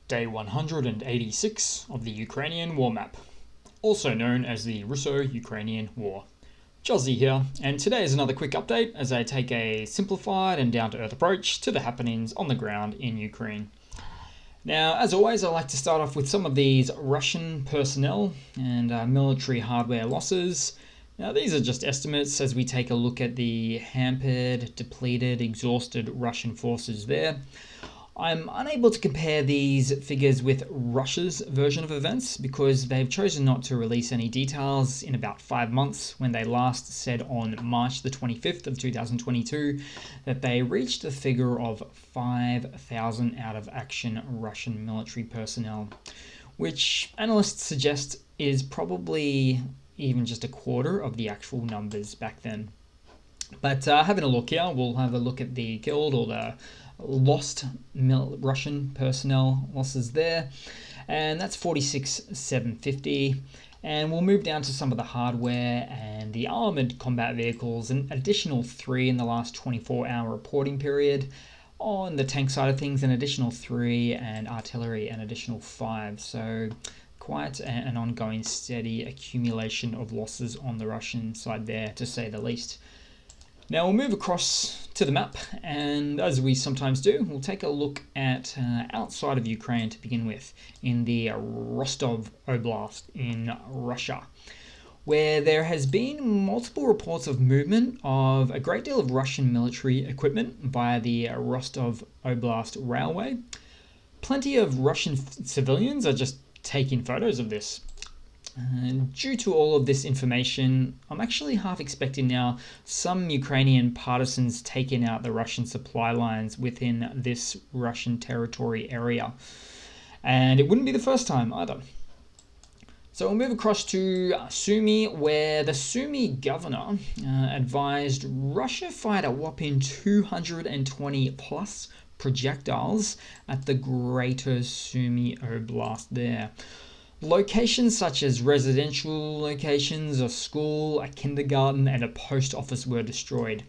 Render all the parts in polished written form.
Day 186 of the Ukrainian War Map, also known as the Russo-Ukrainian War. Jozzy here, and today is another quick update as I take a simplified and down-to-earth approach to the happenings on the ground in Ukraine. Now, as always, I like to start off with some of these Russian personnel and military hardware losses. Now, these are just estimates as we take a look at the hampered, depleted, exhausted Russian forces there. I'm unable to compare these figures with Russia's version of events because they've chosen not to release any details in about 5 months, when they last said on March the 25th of 2022 that they reached a figure of 5,000 out of action Russian military personnel, which analysts suggest is probably even just a quarter of the actual numbers back then. But having a look here, we'll have a look at the killed or the lost Russian personnel losses there, and that's 46,750. And we'll move down to some of the hardware and the armored combat vehicles, an additional 3 in the last 24-hour reporting period. On the tank side of things, an additional 3, and artillery an additional 5. So quite an ongoing steady accumulation of losses on the Russian side there, to say the least. Now we'll move across to the map, and as we sometimes do, we'll take a look at outside of Ukraine to begin with, in the Rostov Oblast in Russia, where there has been multiple reports of movement of a great deal of Russian military equipment via the Rostov Oblast Railway. Plenty of Russian civilians are just taking photos of this. And due to all of this information, I'm actually half expecting now some Ukrainian partisans taking out the Russian supply lines within this Russian territory area. And it wouldn't be the first time either. So we'll move across to Sumy, where the Sumy governor advised Russia fired a whopping 220 plus projectiles at the greater Sumy Oblast there. Locations such as residential locations, a school, a kindergarten, and a post office were destroyed.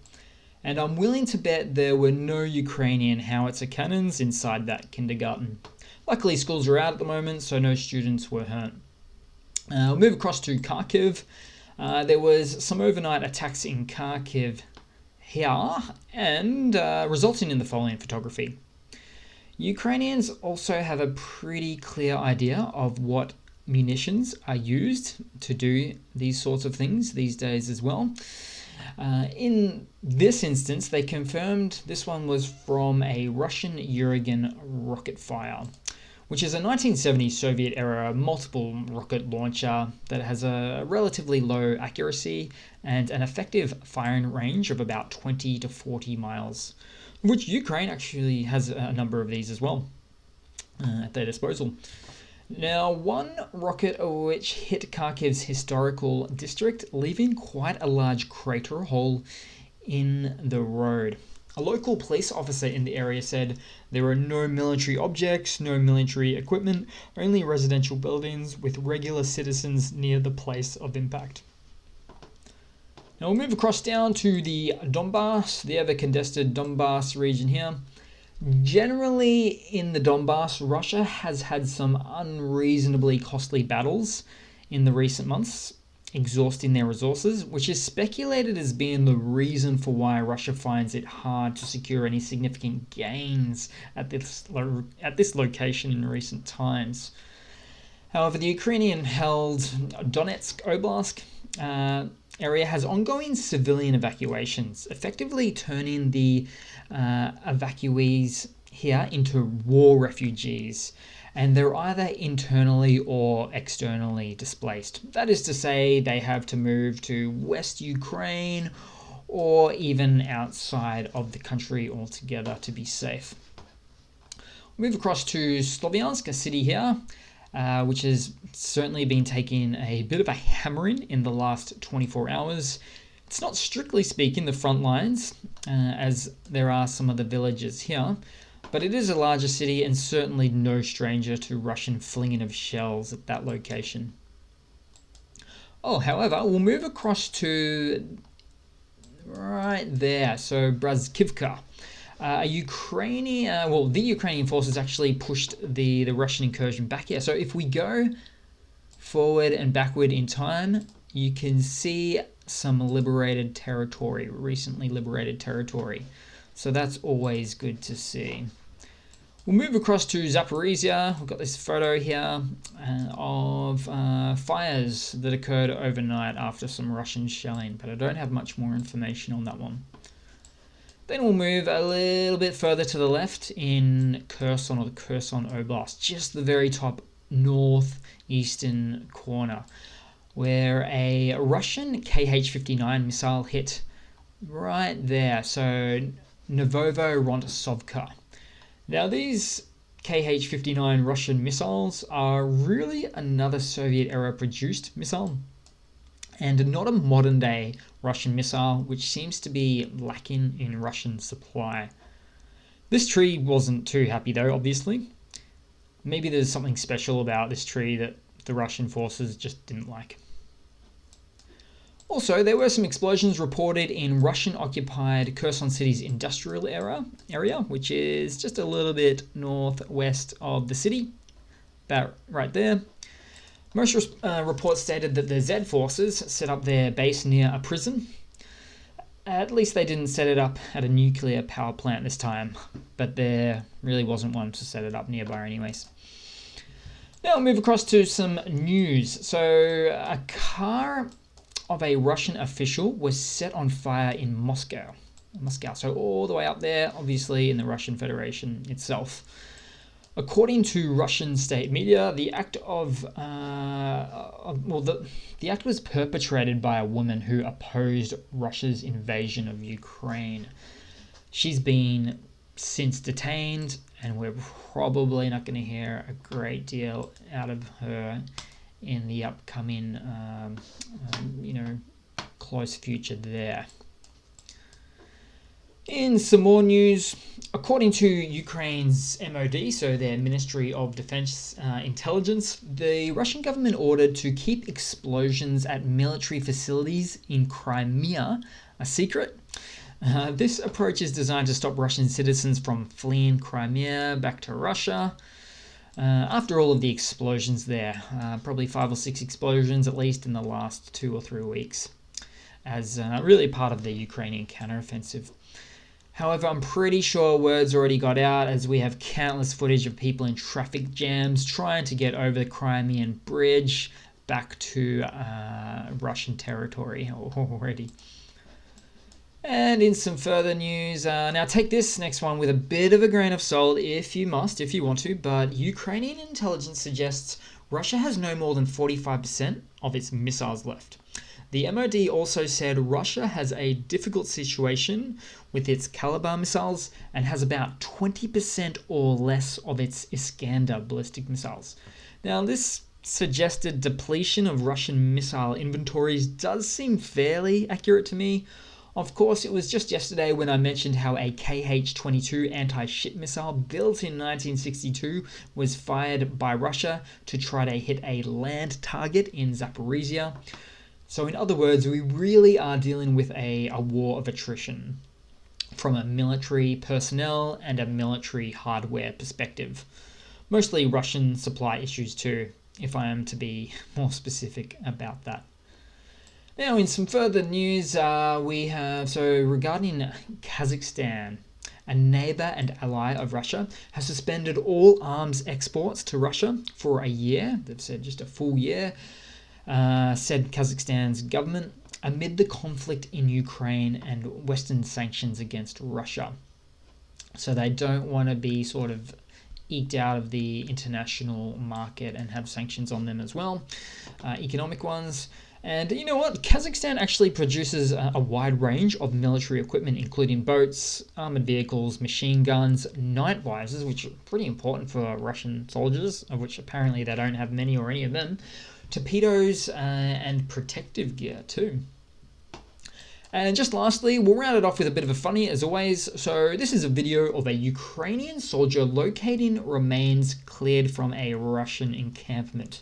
And I'm willing to bet there were no Ukrainian howitzer cannons inside that kindergarten. Luckily, schools are out at the moment, so no students were hurt. We'll move across to Kharkiv. There was some overnight attacks in Kharkiv here, and resulting in the following photography. Ukrainians also have a pretty clear idea of what munitions are used to do these sorts of things these days as well. In this instance, they confirmed this one was from a Russian Uragan rocket fire, which is a 1970s Soviet-era multiple rocket launcher that has a relatively low accuracy and an effective firing range of about 20 to 40 miles. Which Ukraine actually has a number of these as well at their disposal. Now, one rocket which hit Kharkiv's historical district, leaving quite a large crater hole in the road. A local police officer in the area said there were no military objects, no military equipment, only residential buildings with regular citizens near the place of impact. Now we'll move across down to the Donbass, the ever-contested Donbass region here. Generally in the Donbass, Russia has had some unreasonably costly battles in the recent months, exhausting their resources, which is speculated as being the reason for why Russia finds it hard to secure any significant gains at this location in recent times. However, the Ukrainian-held Donetsk Oblast area has ongoing civilian evacuations, effectively turning the evacuees here into war refugees, and they're either internally or externally displaced. That is to say, they have to move to West Ukraine or even outside of the country altogether to be safe. We'll move across to Sloviansk, a city here, which has certainly been taking a bit of a hammering in the last 24 hours. It's not strictly speaking the front lines, as there are some of the villages here, but it is a larger city and certainly no stranger to Russian flinging of shells at that location. However, we'll move across to right there, so Brazkivka, The Ukrainian forces actually pushed the Russian incursion back here. So if we go forward and backward in time, you can see some recently liberated territory. So that's always good to see. We'll move across to Zaporizhia. We've got this photo here of fires that occurred overnight after some Russian shelling, but I don't have much more information on that one. Then we'll move a little bit further to the left in Kherson, or the Kherson Oblast, just the very top northeastern corner, where a Russian Kh-59 missile hit right there. So Novovo-Rontsovka. Now these Kh-59 Russian missiles are really another Soviet-era produced missile, and not a modern-day Russian missile, which seems to be lacking in Russian supply. This tree wasn't too happy though, obviously. Maybe there's something special about this tree that the Russian forces just didn't like. Also, there were some explosions reported in Russian-occupied Kherson City's industrial area, which is just a little bit northwest of the city, about right there. Most reports stated that the Z forces set up their base near a prison. At least they didn't set it up at a nuclear power plant this time, but there really wasn't one to set it up nearby anyways. Now we'll move across to some news. So a car of a Russian official was set on fire in Moscow. So all the way up there, obviously in the Russian Federation itself. According to Russian state media, the act the act was perpetrated by a woman who opposed Russia's invasion of Ukraine. She's been since detained, and we're probably not going to hear a great deal out of her in the upcoming, close future there. In some more news, according to Ukraine's MOD, so their Ministry of Defense Intelligence, the Russian government ordered to keep explosions at military facilities in Crimea a secret. This approach is designed to stop Russian citizens from fleeing Crimea back to Russia. After all of the explosions there, probably 5 or 6 explosions at least in the last 2 or 3 weeks, as really part of the Ukrainian counteroffensive. However, I'm pretty sure word's already got out, as we have countless footage of people in traffic jams trying to get over the Crimean Bridge back to Russian territory already. And in some further news, now take this next one with a bit of a grain of salt if you want to, but Ukrainian intelligence suggests Russia has no more than 45% of its missiles left. The MOD also said Russia has a difficult situation with its Caliber missiles and has about 20% or less of its Iskander ballistic missiles. Now, this suggested depletion of Russian missile inventories does seem fairly accurate to me. Of course, it was just yesterday when I mentioned how a Kh-22 anti-ship missile built in 1962 was fired by Russia to try to hit a land target in Zaporizhia. So in other words, we really are dealing with a war of attrition from a military personnel and a military hardware perspective. Mostly Russian supply issues too, if I am to be more specific about that. Now, in some further news, regarding Kazakhstan, a neighbor and ally of Russia, has suspended all arms exports to Russia for a year. They've said just a full year, said Kazakhstan's government, amid the conflict in Ukraine and Western sanctions against Russia. So they don't want to be sort of eked out of the international market and have sanctions on them as well, economic ones. And you know what? Kazakhstan actually produces a wide range of military equipment, including boats, armored vehicles, machine guns, night visors, which are pretty important for Russian soldiers, of which apparently they don't have many or any of them, torpedoes, and protective gear too. And just lastly, we'll round it off with a bit of a funny as always. So this is a video of a Ukrainian soldier locating remains cleared from a Russian encampment,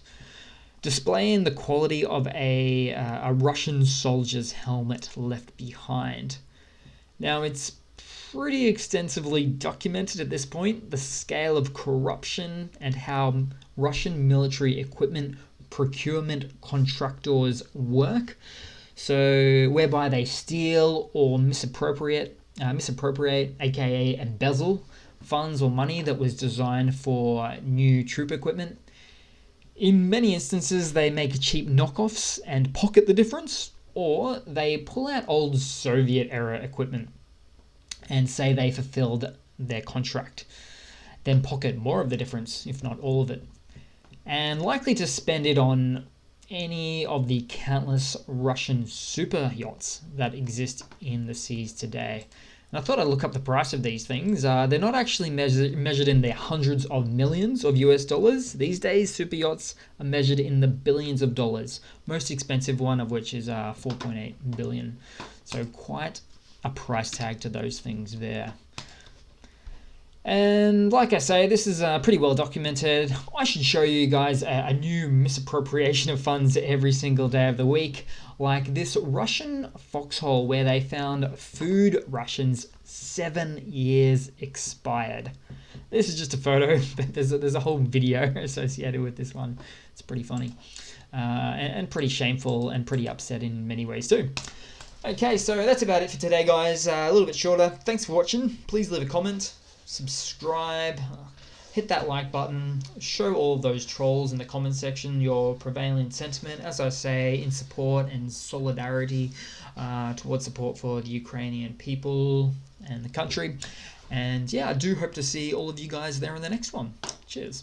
displaying the quality of a Russian soldier's helmet left behind. Now, it's pretty extensively documented at this point, the scale of corruption and how Russian military equipment procurement contractors work. So whereby they steal or misappropriate, aka embezzle, funds or money that was designed for new troop equipment. In many instances, they make cheap knockoffs and pocket the difference, or they pull out old Soviet-era equipment and say they fulfilled their contract, then pocket more of the difference, if not all of it, and likely to spend it on any of the countless Russian super yachts that exist in the seas today. And I thought I'd look up the price of these things. They're not actually measured in the hundreds of millions of US dollars. These days, super yachts are measured in the billions of dollars. Most expensive one of which is 4.8 billion. So quite a price tag to those things there. And like I say, this is pretty well documented. I should show you guys a new misappropriation of funds every single day of the week, like this Russian foxhole where they found food rations 7 years expired. This is just a photo, but there's a whole video associated with this one. It's pretty funny and pretty shameful and pretty upset in many ways too. Okay, so that's about it for today, guys. A little bit shorter. Thanks for watching. Please leave a comment, subscribe, hit that like button, show all of those trolls in the comment section your prevailing sentiment, as I say, in support and solidarity towards support for the Ukrainian people and the country. And yeah, I do hope to see all of you guys there in the next one. Cheers.